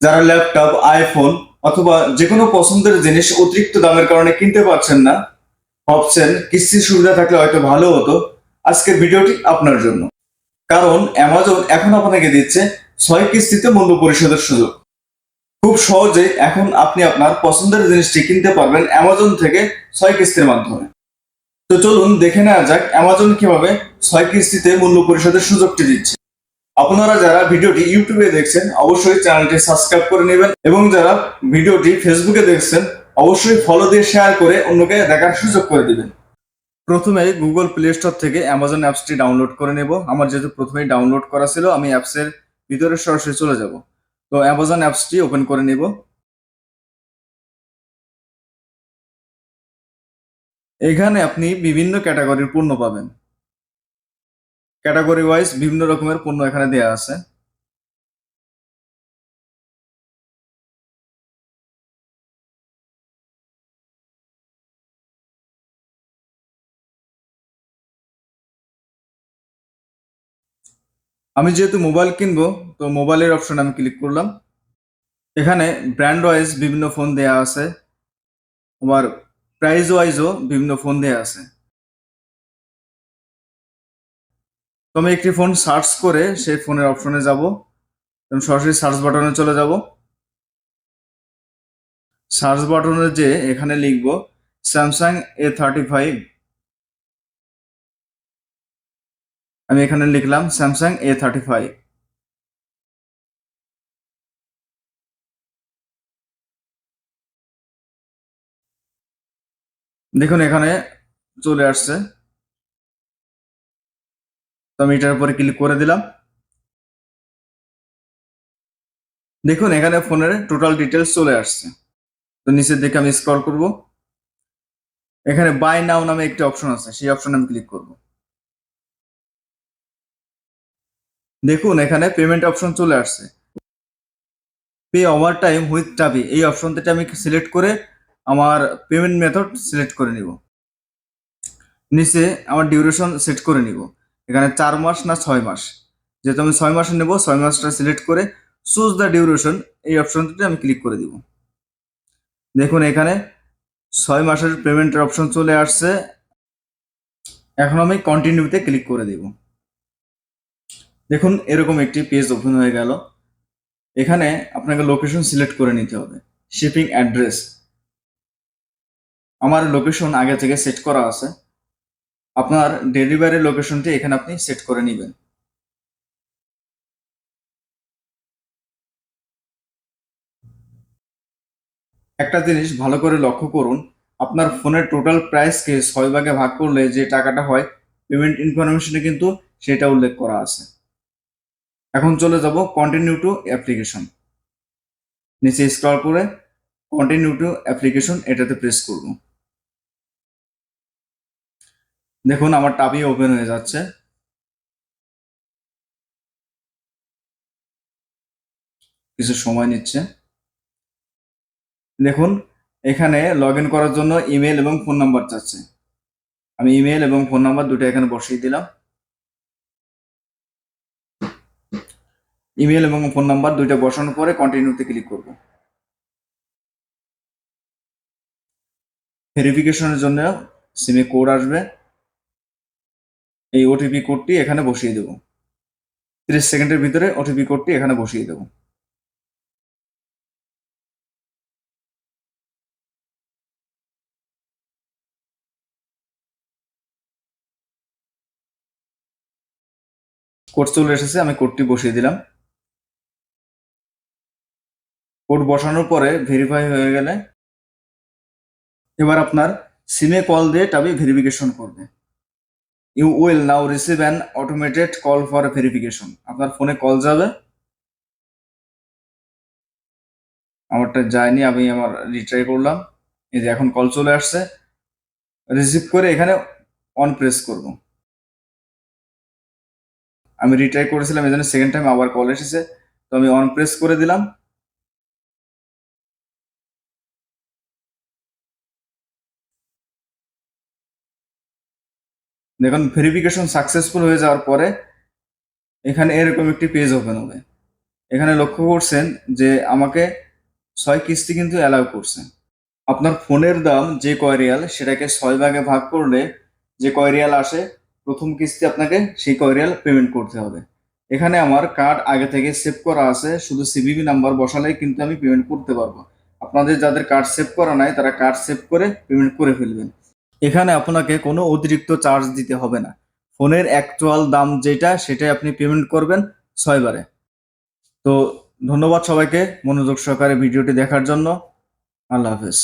যারা laptop, iPhone অথবা যে কোনো পছন্দের জিনিস অতিরিক্ত দামের কারণে কিনতে পারছেন না, ভাবছেন কিস্তির সুবিধা থাকলে হয়তো ভালো হতো, আজকের ভিডিওটি আপনার জন্য। কারণ অ্যামাজন এখন আপনাকে দিচ্ছে 6 কিস্তিতে মূল্য পরিশোধের সুযোগ। খুব সহজে এখন আপনি আপনার পছন্দের জিনিসটি কিনতে পারবেন অ্যামাজন থেকে 6 কিস্তির মাধ্যমে। তো চলুন দেখে নেওয়া যাক অ্যামাজন কিভাবে 6 কিস্তিতে মূল্য পরিশোধের সুযোগটি দিচ্ছে। আপনারা যারা ভিডিওটি ইউটিউবে দেখছেন অবশ্যই চ্যানেলটি সাবস্ক্রাইব করে নেবেন, এবং যারা ভিডিওটি ফেসবুকে দেখছেন অবশ্যই ফলো দিয়ে শেয়ার করে অন্যকে দেখার সুযোগ করে দিবেন। প্রথমে গুগল প্লে স্টোর থেকে অ্যামাজন অ্যাপসটি ডাউনলোড করে নেব। আমার যেহেতু প্রথমেই ডাউনলোড করা ছিল, আমি অ্যাপসের ভিতরে সরাসরি চলে যাব। তো অ্যামাজন অ্যাপসটি ওপেন করে নেব। এখানে আপনি বিভিন্ন ক্যাটাগরির পণ্য পাবেন। ক্যাটাগরি ওয়াইজ বিভিন্ন রকমের পণ্য এখানে দেওয়া আছে। আমি যেহেতু মোবাইল কিনবো, তো মোবাইলের অপশন আমি ক্লিক করলাম। এখানে ব্র্যান্ড ওয়াইজ বিভিন্ন ফোন দেয়া আছে, আবার প্রাইস ওয়াইজও বিভিন্ন ফোন দেয়া আছে। তো আমি একটি ফোন সার্চ করে সেই ফোনের অপশনে যাব। আমি সরাসরি সার্চ বাটনে চলে যাব। সার্চ বাটনে যে এখানে লিখব স্যামসাং A35। আমি এখানে লিখলাম স্যামসাং A35। দেখুন এখানে চলে আসছে। তো আমি এটার উপরে ক্লিক করে দিলাম। দেখুন এখানে ফোনের টোটাল ডিটেলস চলে আসছে। তো নিচের দিকে আমি স্ক্রল করব। এখানে বাই নাও নামে একটি অপশন আছে, সেই অপশনে আমি ক্লিক করব। দেখুন এখানে পেমেন্ট অপশন চলে আসছে। পে ওভার টাইম উইথ টাবি এই অপশনটা আমি সিলেক্ট করে আমার পেমেন্ট মেথড সিলেক্ট করে নিব। নিচে আমার ডিউরেশন সেট করে নিব। এখানে 4 মাস না 6 মাস, যেহেতু আমি 6 মাসে নেব, 6 মাসটা সিলেক্ট করে চুজ দ্য ডিউরেশন এই অপশনটিতে আমি ক্লিক করে দিব। দেখুন এখানে 6 মাসের পেমেন্টের অপশন চলে আসছে। এখন আমি কন্টিনিউতে ক্লিক করে দিব। দেখুন এরকম একটি পেজ ওপেন হয়ে গেল। এখানে আপনাকে লোকেশন সিলেক্ট করে নিতে হবে। শিপিং অ্যাড্রেস, আমার লোকেশন আগে থেকে সেট করা আছে। আপনার ডেলিভারি লোকেশনটি এখানে আপনি সেট করে নেবেন। একটা জিনিস ভালো করে লক্ষ্য করুন, আপনার ফোনের টোটাল প্রাইসকে 6 ভাগে ভাগ করলে যে টাকাটা হয়, পেমেন্ট ইনফরমেশনে কিন্তু সেটা উল্লেখ করা আছে। এখন চলে যাব কন্টিনিউ টু অ্যাপ্লিকেশন। নিচে স্ক্রল করে কন্টিনিউ টু অ্যাপ্লিকেশন এটাতে প্রেস করব। দেখুন আমার টাবি ওপেন হয়ে যাচ্ছে। কিছু সময় নিচ্ছে। দেখুন এখানে লগ ইন করার জন্য ইমেল এবং ফোন নাম্বার চাচ্ছে। আমি ইমেল এবং ফোন নাম্বার দুটো এখানে বসিয়ে দিলাম। ইমেল এবং ফোন নাম্বার দুইটা বসানোর পরে কন্টিনিউতে ক্লিক করব। ভেরিফিকেশনের জন্য সিমে কোড আসবে, এই ওটিপি কোডটি এখানে বসিয়ে দেব। 30 সেকেন্ডের ভিতরে ওটিপি কোডটি এখানে বসিয়ে দেব। কোড চলে এসেছে, আমি কোডটি বসিয়ে দিলাম। কোড বসানোর পরে ভেরিফাই হয়ে গেলে এবার আপনার সিমে কল দিয়ে টাবি ভেরিফিকেশন করবে। You will now receive an automated call for verification. আপনার ফোনে কল যাবে। আমারটা যায়নি, আমি আমার রিট্রাই করলাম। এই যে এখন কল চলে আসছে। রিসিভ করে এখানে অন প্রেস করব। আমি রিট্রাই করেছিলাম, এই জন্য সেকেন্ড টাইম আবার কল এসেছে। তো আমি অন প্রেস করে দিলাম। দেখুন ভেরিফিকেশন সাকসেসফুল হয়ে যাওয়ার পরে এখানে এরকম একটি পেজ ওপেন হবে। এখানে লক্ষ্য করছেন যে আমাকে 6 কিস্তি কিন্তু অ্যালাউ করছে। আপনার ফোনের দাম যে কয় রিয়াল সেটাকে 6 ভাগে ভাগ করলে যে কয় রিয়াল আসে, প্রথম কিস্তি আপনাকে সেই কয় রিয়াল পেমেন্ট করতে হবে। এখানে আমার কার্ড আগে থেকে সেভ করা আছে, শুধু সিভিভি নাম্বার বসালেই কিন্তু আমি পেমেন্ট করতে পারবো। আপনাদের যাদের কার্ড সেভ করা নাই তারা কার্ড সেভ করে পেমেন্ট করে ফেলবেন। এখানে আপনাকে কোনো অতিরিক্ত চার্জ দিতে হবে না। ফোনের অ্যাকচুয়াল দাম যেটা সেটাই আপনি পেমেন্ট করবেন 6 বারে। তো ধন্যবাদ সবাইকে মনোযোগ সহকারে ভিডিওটি দেখার জন্য। আল্লাহ হাফেজ।